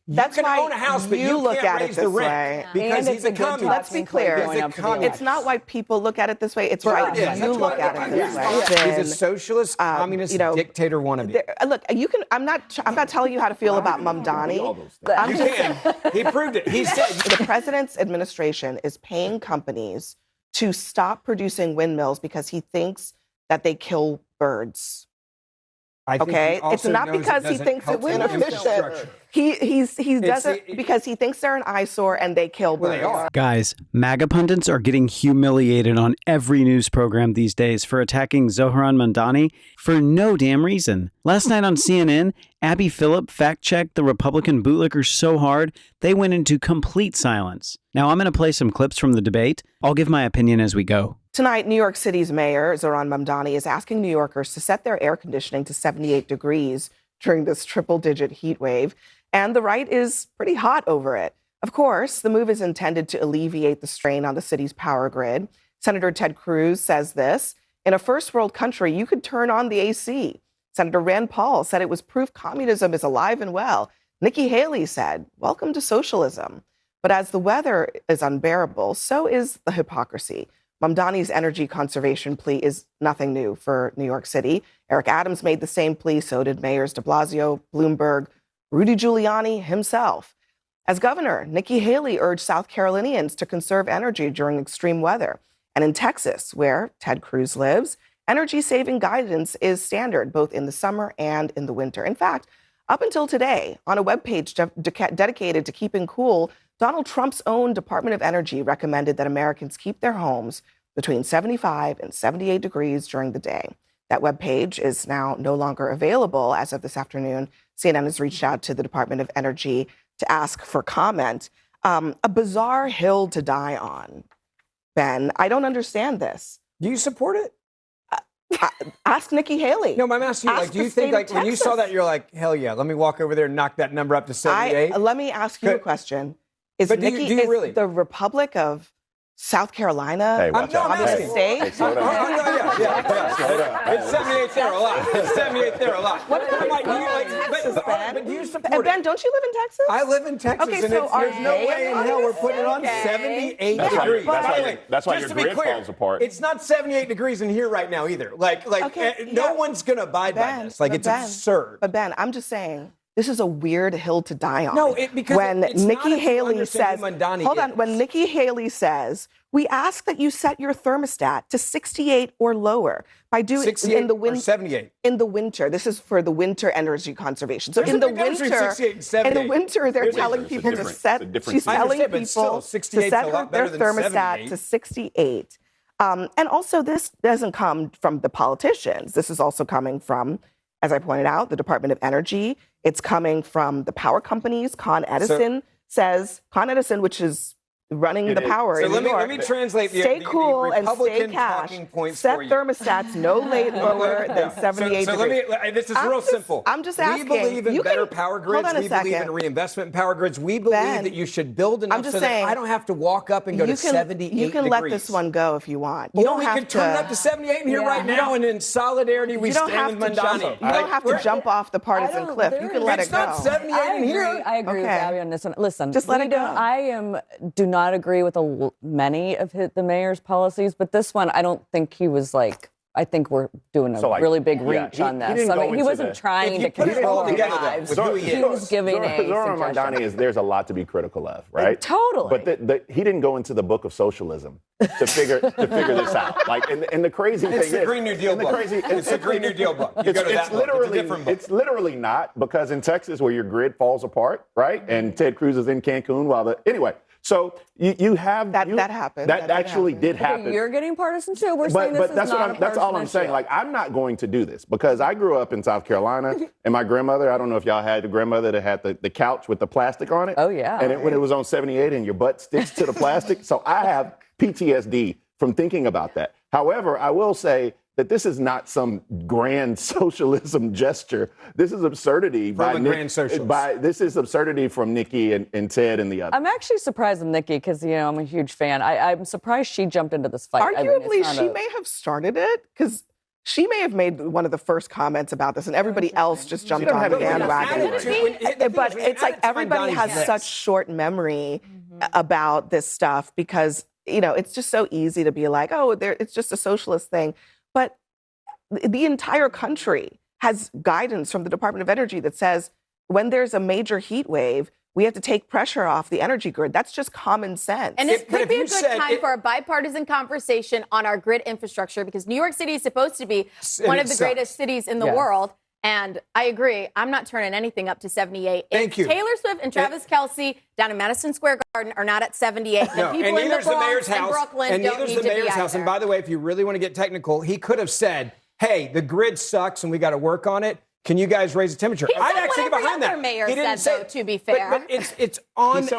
That's can why own a house, but you look can't at it raise the this rent way. because he's a communist. Let's be clear. It's not why people look at it this way. It's why you look at it this way. He's a socialist, communist, dictator wannabe. Look, you can. I'm not telling you how to feel about Mamdani. You can. He proved it. He said the president's administration is paying companies to stop producing windmills because he thinks that they kill birds. Okay, it's not because he thinks it's inefficient. He doesn't because he thinks they're an eyesore and they kill birds. Well, they are. Guys, MAGA pundits are getting humiliated on every news program these days for attacking Zohran Mamdani for no damn reason. Last night on CNN, Abby Phillip fact-checked the Republican bootlickers so hard they went into complete silence. Now I'm going to play some clips from the debate. I'll give my opinion as we go. Tonight, New York City's mayor, Zohran Mamdani, is asking New Yorkers to set their air conditioning to 78 degrees during this triple-digit heat wave, and the right is pretty hot over it. Of course, the move is intended to alleviate the strain on the city's power grid. Senator Ted Cruz says this: in a first-world country, you could turn on the AC. Senator Rand Paul said it was proof communism is alive and well. Nikki Haley said, welcome to socialism. But as the weather is unbearable, so is the hypocrisy. Mamdani's energy conservation plea is nothing new for New York City. Eric Adams made the same plea, so did Mayors de Blasio, Bloomberg, Rudy Giuliani himself. As governor, Nikki Haley urged South Carolinians to conserve energy during extreme weather. And in Texas, where Ted Cruz lives, energy-saving guidance is standard both in the summer and in the winter. In fact, up until today, on a webpage dedicated to keeping cool, Donald Trump's own Department of Energy recommended that Americans keep their homes between 75 and 78 degrees during the day. That webpage is now no longer available as of this afternoon. CNN has reached out to the Department of Energy to ask for comment. A bizarre hill to die on, Ben. I don't understand this. Do you support it? Ask Nikki Haley. No, I'm asking you, do you think, when you saw that, you're like, hell yeah, let me walk over there and knock that number up to 78? Let me ask you a question. Is Nikki really? The Republic of South Carolina? Hey, watch out. State? Hey, slow down. It's 78 there a lot. It's 78 there a lot. What but do you support and Ben, it? don't you live in Texas? I live in Texas, Okay, and so there's no way in hell we're putting it on 78 degrees. That's why your grid falls apart. It's not 78 degrees in here right now either. No one's going to abide by this. It's absurd. But Ben, I'm just saying, this is a weird hill to die on. No, because when it's Nikki not Haley says, hold on, when Nikki Haley says, we ask that you set your thermostat to 68 or lower by doing 68 in the or 78 in the winter. This is for the winter energy conservation. So There's in the a big difference winter, between 68 and 78. in the winter, they're telling people to set. She's telling people to set their thermostat to 68. And also, this doesn't come from the politicians. This is also coming from, as I pointed out, the Department of Energy. It's coming from the power companies. Con Edison, which is running the power in New York. Let me translate stay the cool and stay Republican cash. talking points Set for you. thermostats no lower than 78 degrees. This is real simple. I'm just asking. We believe in better power grids. We believe in reinvestment in power grids. We believe that you should build enough so that I don't have to walk up and go to 78 degrees. You can let this one go if you want. You don't have to. We can turn it up to 78 in here right now, and in solidarity we stand with Mamdani. You don't have to jump off the partisan cliff. You can let it go. It's not 78 in here. I agree with Abby on this one. Listen, just let it go. do not agree with many of the mayor's policies, but this one, I don't think he was like. I think we're doing a really big reach on this. He wasn't trying to control our lives. He was giving a Zohran Mamdani there's a lot to be critical of, right? Totally. But he didn't go into the book of socialism to figure this out. And the crazy thing is, it's the Green New Deal book. It's the Green New Deal book. You go to that book. It's a different book. It's literally not, because in Texas, where your grid falls apart, right? And Ted Cruz is in Cancun anyway. So you have that happened. That actually did happen. Okay, you're getting partisan too. We're saying this is not a partisan that's all I'm saying. I'm not going to do this because I grew up in South Carolina, and my grandmother. I don't know if y'all had the grandmother that had the couch with the plastic on it. Oh yeah. And when it was on 78, and your butt sticks to the plastic. So I have PTSD from thinking about that. However, I will say that this is not some grand socialism gesture. This is absurdity this is absurdity from Nikki and Ted and the others. I'm actually surprised with Nikki because, I'm a huge fan. I'm surprised she jumped into this fight. Arguably, she may have started it because She may have made one of the first comments about this, and everybody else just jumped on the bandwagon. But it's like everybody has such short memory about this stuff because, it's just so easy to be like, oh, it's just a socialist thing. But the entire country has guidance from the Department of Energy that says when there's a major heat wave, we have to take pressure off the energy grid. That's just common sense. And this could be a good time for a bipartisan conversation on our grid infrastructure because New York City is supposed to be one of the greatest cities in the world. And I agree. I'm not turning anything up to 78. Thank you. Taylor Swift and Travis Kelce down in Madison Square Garden are not at 78. No, the people and in the mayor's Bronx and house, Brooklyn and don't need to be house. And by the way, if you really want to get technical, he could have said, hey, the grid sucks and we got to work on it. Can you guys raise the temperature? I'd actually get behind that. Mayor said, though, to be fair. But it's because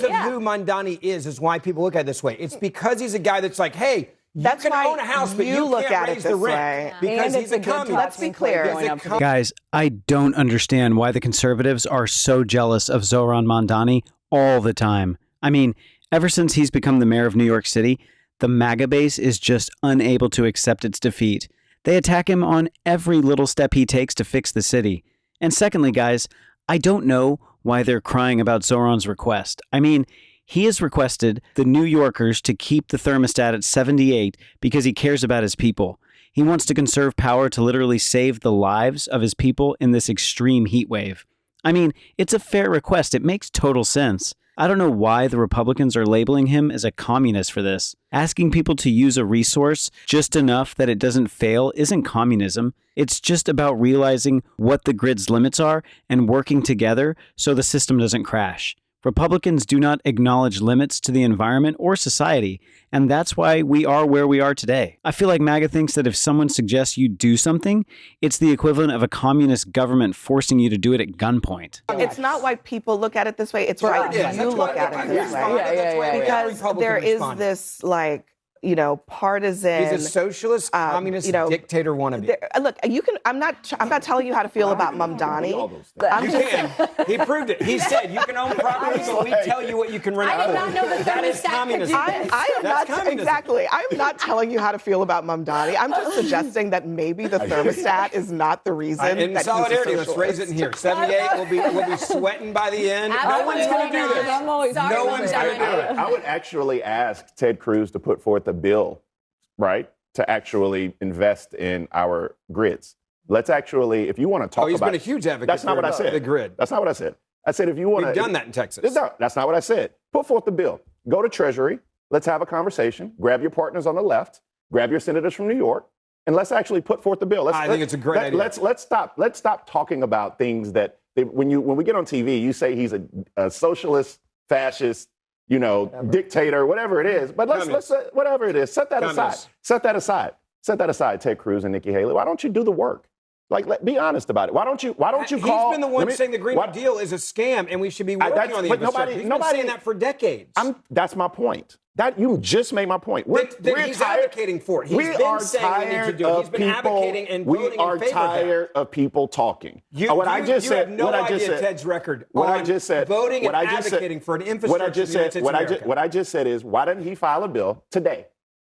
of who Mamdani is why people look at it this way. It's because he's a guy that's like, hey, you can own a house, but you can't raise the rent because he's a communist. Let's be clear. Guys, I don't understand why the conservatives are so jealous of Zohran Mamdani all the time. I mean, ever since he's become the mayor of New York City, the MAGA base is just unable to accept its defeat. They attack him on every little step he takes to fix the city. And secondly, guys, I don't know why they're crying about Zohran's request. I mean, he has requested the New Yorkers to keep the thermostat at 78 because he cares about his people. He wants to conserve power to literally save the lives of his people in this extreme heat wave. I mean, it's a fair request. It makes total sense. I don't know why the Republicans are labeling him as a communist for this. Asking people to use a resource just enough that it doesn't fail isn't communism. It's just about realizing what the grid's limits are and working together so the system doesn't crash. Republicans do not acknowledge limits to the environment or society, and that's why we are where we are today. I feel like MAGA thinks that if someone suggests you do something, it's the equivalent of a communist government forcing you to do it at gunpoint. It's not why people look at it this way. It's why you look at it this way. Because there is this, partisan. He's a socialist, communist, dictator wannabe. Look, I'm not telling you how to feel about Mamdani. He proved it. He said you can own property, but we tell you what you can rent. I did not know that is communism. I am not exactly. I'm not telling you how to feel about Mamdani. I'm just suggesting that maybe the thermostat is not the reason. In solidarity, let's raise it in here. 78. We'll be sweating by the end. No one's going to do this. No one's going to do it. I would actually ask Ted Cruz to put forth a bill, right, to actually invest in our grids. Let's actually, if you want to talk about... he's been a huge advocate that's not what I said. The grid. That's not what I said. I said if you want to... We've done that in Texas. No, that's not what I said. Put forth the bill. Go to Treasury. Let's have a conversation. Grab your partners on the left. Grab your senators from New York. And let's actually put forth the bill. I think it's a great idea. Let's stop talking about things that... When we get on TV, you say he's a socialist, fascist, dictator, whatever it is. But let's whatever it is, set that aside. Set that aside, Ted Cruz and Nikki Haley. Why don't you do the work? Be honest about it. Why don't you call? He's been the one saying the Green New Deal is a scam and we should be working on the infrastructure. He's been saying that for decades. That's my point. That you just made my point. He's advocating for it. He's been saying we need to do it. He's been advocating and voting in favor of that. We are tired of people talking. You have no idea Ted's record on voting and advocating for an infrastructure. What I just said is, why didn't he file a bill today?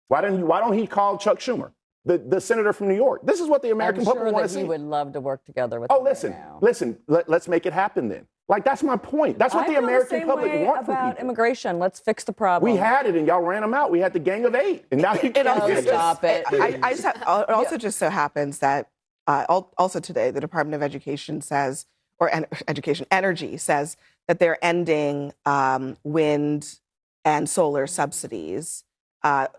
Why don't he call Chuck Schumer, the senator from New York? This is what the American public want to see. He would love to work together with. Listen. Let's make it happen then. That's my point. That's what the American public want from people. Immigration. Let's fix the problem. We had it, and y'all ran them out. We had the Gang of 8, and now you can't stop it. It also just so happens that also today the Department of Education says, or Energy says that they're ending wind and solar subsidies,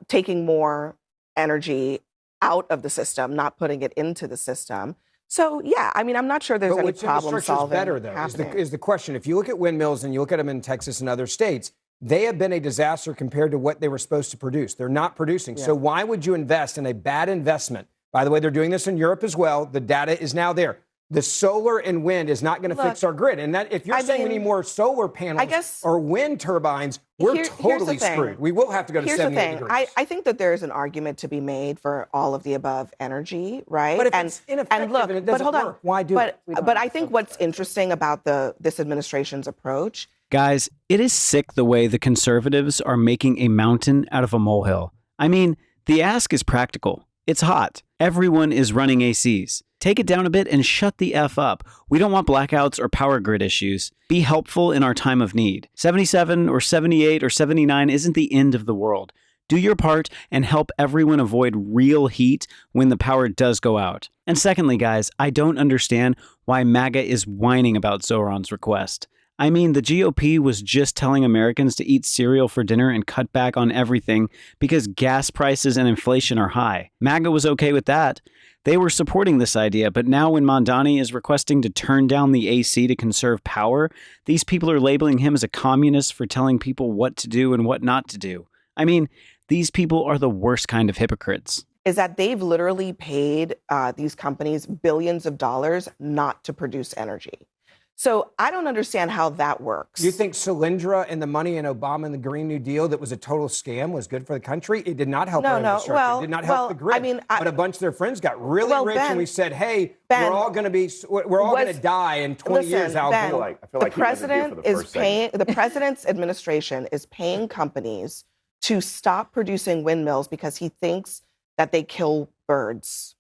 taking more energy out of the system, not putting it into the system. So, I'm not sure there's any problem solving. Better, though, is the question. If you look at windmills and you look at them in Texas and other states, they have been a disaster compared to what they were supposed to produce. They're not producing. Yeah. So why would you invest in a bad investment? By the way, they're doing this in Europe as well. The data is now there. The solar and wind is not going to fix our grid. And that if you're saying we need more solar panels or wind turbines, we're totally screwed. We will have to go to 78 degrees. I think that there is an argument to be made for all of the above energy, right? But if it's ineffective and it doesn't work, why do it? But I think what's interesting about this administration's approach... Guys, it is sick the way the conservatives are making a mountain out of a molehill. I mean, the ask is practical. It's hot. Everyone is running ACs. Take it down a bit and shut the F up. We don't want blackouts or power grid issues. Be helpful in our time of need. 77 or 78 or 79 isn't the end of the world. Do your part and help everyone avoid real heat when the power does go out. And secondly, guys, I don't understand why MAGA is whining about Zohran's request. I mean, the GOP was just telling Americans to eat cereal for dinner and cut back on everything because gas prices and inflation are high. MAGA was okay with that. They were supporting this idea, but now when Mamdani is requesting to turn down the AC to conserve power, these people are labeling him as a communist for telling people what to do and what not to do. I mean, these people are the worst kind of hypocrites. Is that they've literally paid these companies billions of dollars not to produce energy. So I don't understand how that works. You think Solyndra and the money in Obama and the Green New Deal that was a total scam was good for the country? It did not help our infrastructure. It did not help the grid. But a bunch of their friends got really rich, and we said, hey, we're all going to die in 20 years. Al Gore. I feel like the president is paying. The president's administration is paying companies to stop producing windmills because he thinks that they kill birds.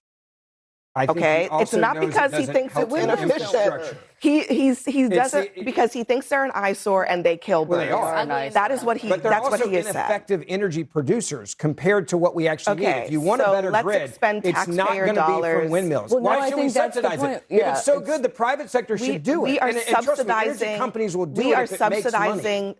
Okay, it's not because he thinks it's inefficient. He doesn't because he thinks they're an eyesore and they kill birds. Well, they are. That is what he. But they're that's also what he has said. ineffective energy producers compared to what we actually need. If you want a better grid, it's not going to be from windmills. Well, why should we subsidize it? Yeah, if it's so good, the private sector should do it. We are subsidizing. Energy companies will do it if it makes money.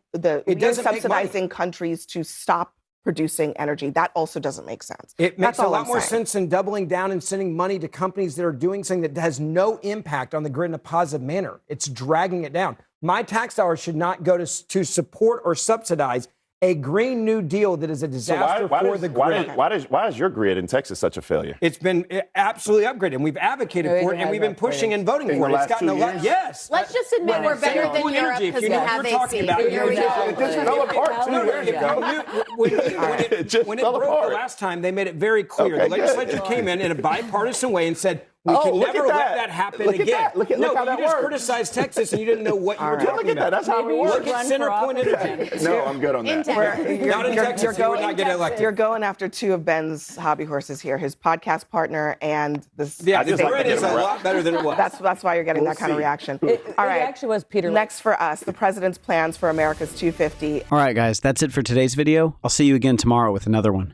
We are subsidizing countries to stop producing energy. That also doesn't make sense. It makes a lot more sense than doubling down and sending money to companies that are doing something that has no impact on the grid in a positive manner. It's dragging it down. My tax dollars should not go to support or subsidize a Green New Deal that is a disaster for the grid. Why is your grid in Texas such a failure? It's been absolutely upgraded, and we've advocated for it, and we've been pushing and voting for it. It's gotten a lot. Yes. Let's just admit we're better than Europe because we have AC. It just fell apart 2 years ago. When it broke the last time, they made it very clear. The legislature came in a bipartisan way and said, we can never let that happen again. Look how that you just criticized Texas and you didn't know what you were talking about. That's how it works. Look at Centerpoint Energy. No, I'm good on that. Not in Texas, you would not get elected. You're going after two of Ben's hobby horses here, his podcast partner and the grid is a lot better than it was. That's why you're getting that kind of reaction. All right. It actually was Peter. Next for us, the president's plans for America's 250. All right, guys, that's it for today's video. I'll see you again tomorrow with another one.